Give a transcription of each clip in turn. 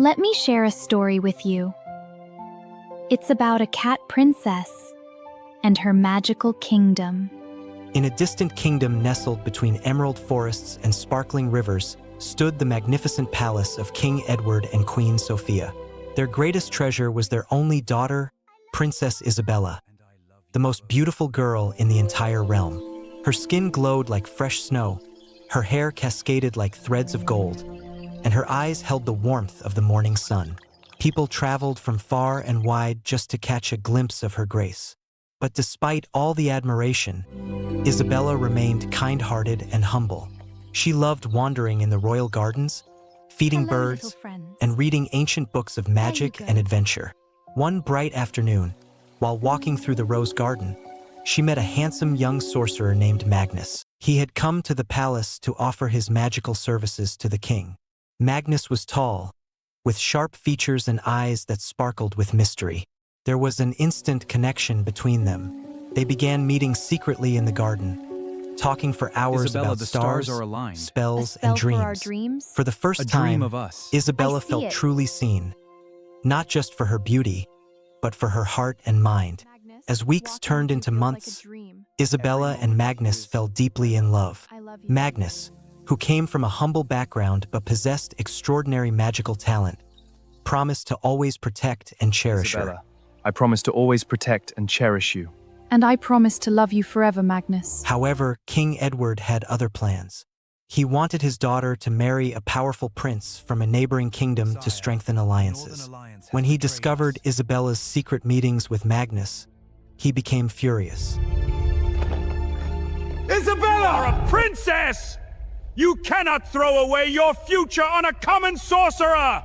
Let me share a story with you. It's about a cat princess and her magical kingdom. In a distant kingdom nestled between emerald forests and sparkling rivers stood the magnificent palace of King Edward and Queen Sophia. Their greatest treasure was their only daughter, Princess Isabella, the most beautiful girl in the entire realm. Her skin glowed like fresh snow, her hair cascaded like threads of gold, and her eyes held the warmth of the morning sun. People traveled from far and wide just to catch a glimpse of her grace. But despite all the admiration, Isabella remained kind-hearted and humble. She loved wandering in the royal gardens, feeding birds, and reading ancient books of magic and adventure. One bright afternoon, while walking through the rose garden, she met a handsome young sorcerer named Magnus. He had come to the palace to offer his magical services to the king. Magnus was tall, with sharp features and eyes that sparkled with mystery. There was an instant connection between them. They began meeting secretly in the garden, talking for hours Isabella, about the stars, are aligned. spells, A spell and for our dreams. dreams? For the first A time, dream of us. Isabella I see felt it. truly seen, not just for her beauty, but for her heart and mind. As weeks turned into months, Isabella and Magnus fell deeply in love. Magnus, who came from a humble background but possessed extraordinary magical talent, promised to always protect and cherish her. Isabella, I promise to always protect and cherish you. And I promise to love you forever, Magnus. However, King Edward had other plans. He wanted his daughter to marry a powerful prince from a neighboring kingdom to strengthen alliances. When he discovered Isabella's secret meetings with Magnus, he became furious. Isabella! A princess! You cannot throw away your future on a common sorcerer!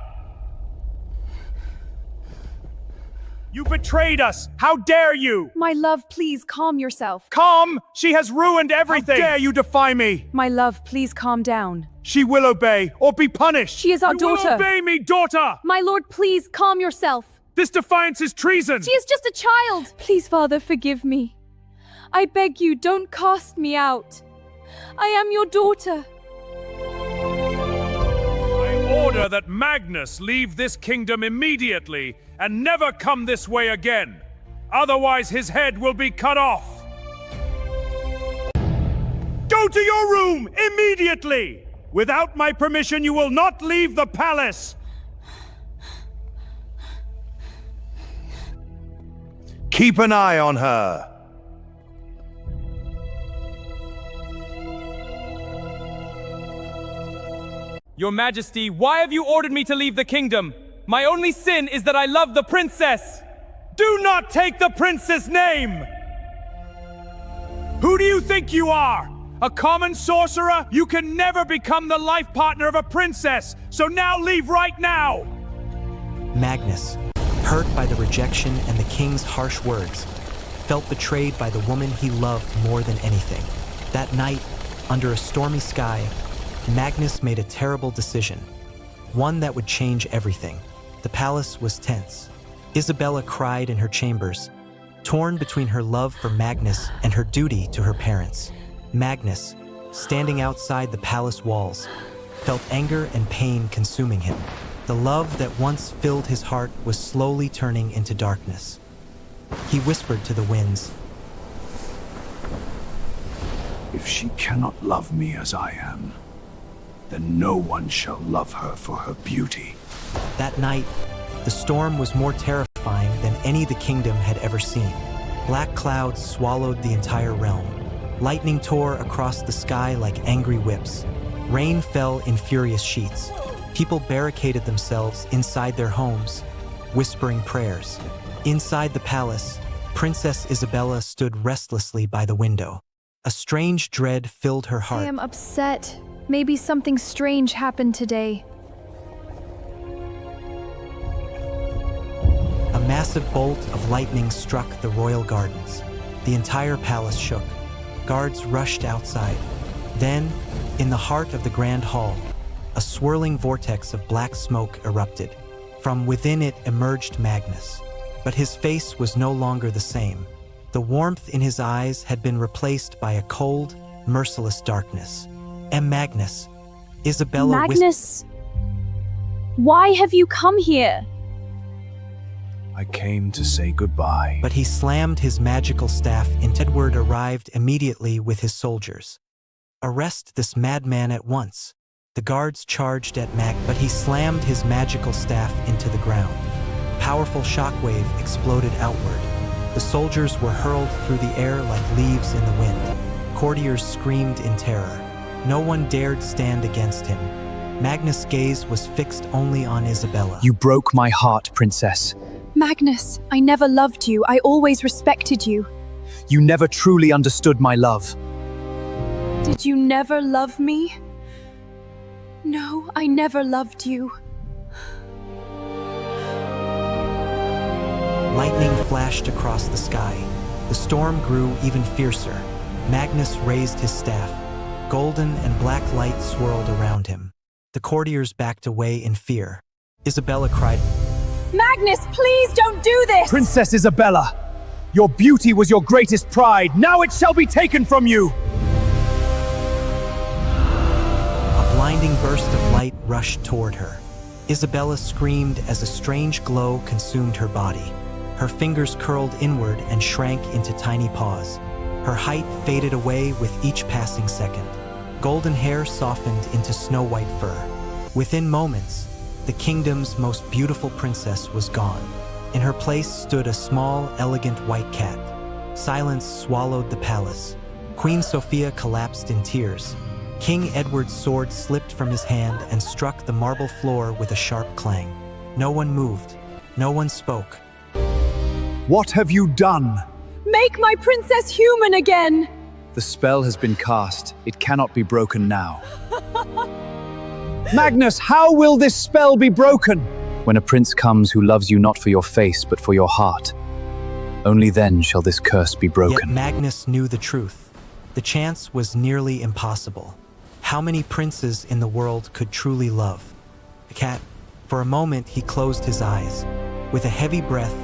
You betrayed us! How dare you! My love, please calm yourself. Calm! She has ruined everything! How dare you defy me! My love, please calm down. She will obey, or be punished! She is our you daughter. will obey me, daughter! My lord, please calm yourself. This defiance is treason! She is just a child. Please, Father, forgive me. I beg you, don't cast me out. I am your daughter. I order that Magnus leave this kingdom immediately and never come this way again. Otherwise, his head will be cut off. Go to your room immediately! Without my permission, you will not leave the palace! Keep an eye on her. Your Majesty, why have you ordered me to leave the kingdom? My only sin is that I love the princess! Do not take the prince's name! Who do you think you are? A common sorcerer? You can never become the life partner of a princess, so now leave right now! Magnus, hurt by the rejection and the king's harsh words, felt betrayed by the woman he loved more than anything. That night, under a stormy sky, Magnus made a terrible decision, one that would change everything. The palace was tense. Isabella cried in her chambers, torn between her love for Magnus and her duty to her parents. Magnus, standing outside the palace walls, felt anger and pain consuming him. The love that once filled his heart was slowly turning into darkness. He whispered to the winds, If she cannot love me as I am, then no one shall love her for her beauty. That night, the storm was more terrifying than any the kingdom had ever seen. Black clouds swallowed the entire realm. Lightning tore across the sky like angry whips. Rain fell in furious sheets. People barricaded themselves inside their homes, whispering prayers. Inside the palace, Princess Isabella stood restlessly by the window. A strange dread filled her I heart. am upset. Maybe something strange happened today. A massive bolt of lightning struck the royal gardens. The entire palace shook. Guards rushed outside. Then, in the heart of the grand hall, a swirling vortex of black smoke erupted. From within it emerged Magnus. But his face was no longer the same. The warmth in his eyes had been replaced by a cold, merciless darkness. Magnus, Isabella whispered. Magnus! Why have you come here? I came to say goodbye. But he slammed his magical staff into Edward arrived immediately with his soldiers. Arrest this madman at once. The guards charged at but he slammed his magical staff into the ground. A powerful shockwave exploded outward. The soldiers were hurled through the air like leaves in the wind. Courtiers screamed in terror. No one dared stand against him. Magnus' gaze was fixed only on Isabella. You broke my heart, princess. Magnus, I never loved you. I always respected you. You never truly understood my love. Did you never love me? No, I never loved you. Lightning flashed across the sky. The storm grew even fiercer. Magnus raised his staff. Golden and black light swirled around him. The courtiers backed away in fear. Isabella cried, Magnus, please don't do this! Princess Isabella, your beauty was your greatest pride. Now it shall be taken from you! A blinding burst of light rushed toward her. Isabella screamed as a strange glow consumed her body. Her fingers curled inward and shrank into tiny paws. Her height faded away with each passing second. Golden hair softened into snow-white fur. Within moments, the kingdom's most beautiful princess was gone. In her place stood a small, elegant white cat. Silence swallowed the palace. Queen Sophia collapsed in tears. King Edward's sword slipped from his hand and struck the marble floor with a sharp clang. No one moved. No one spoke. What have you done? Make my princess human again! The spell has been cast. It cannot be broken now. Magnus, how will this spell be broken? When a prince comes who loves you not for your face, but for your heart, only then shall this curse be Yet broken. Magnus knew the truth. The chance was nearly impossible. How many princes in the world could truly love? The cat. For a moment, he closed his eyes. With a heavy breath,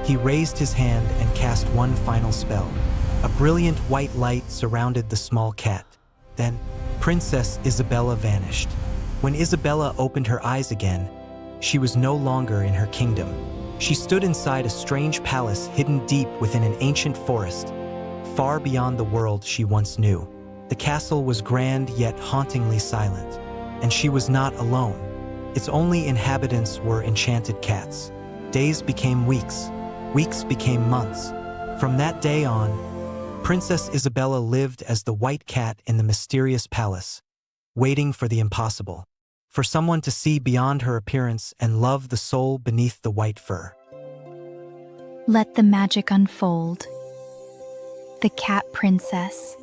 he raised his hand and cast one final spell. A brilliant white light surrounded the small cat. Then, Princess Isabella vanished. When Isabella opened her eyes again, she was no longer in her kingdom. She stood inside a strange palace hidden deep within an ancient forest, far beyond the world she once knew. The castle was grand yet hauntingly silent, and she was not alone. Its only inhabitants were enchanted cats. Days became weeks. Weeks became months. From that day on, Princess Isabella lived as the white cat in the mysterious palace, waiting for the impossible, for someone to see beyond her appearance and love the soul beneath the white fur. Let the magic unfold. The Cat Princess.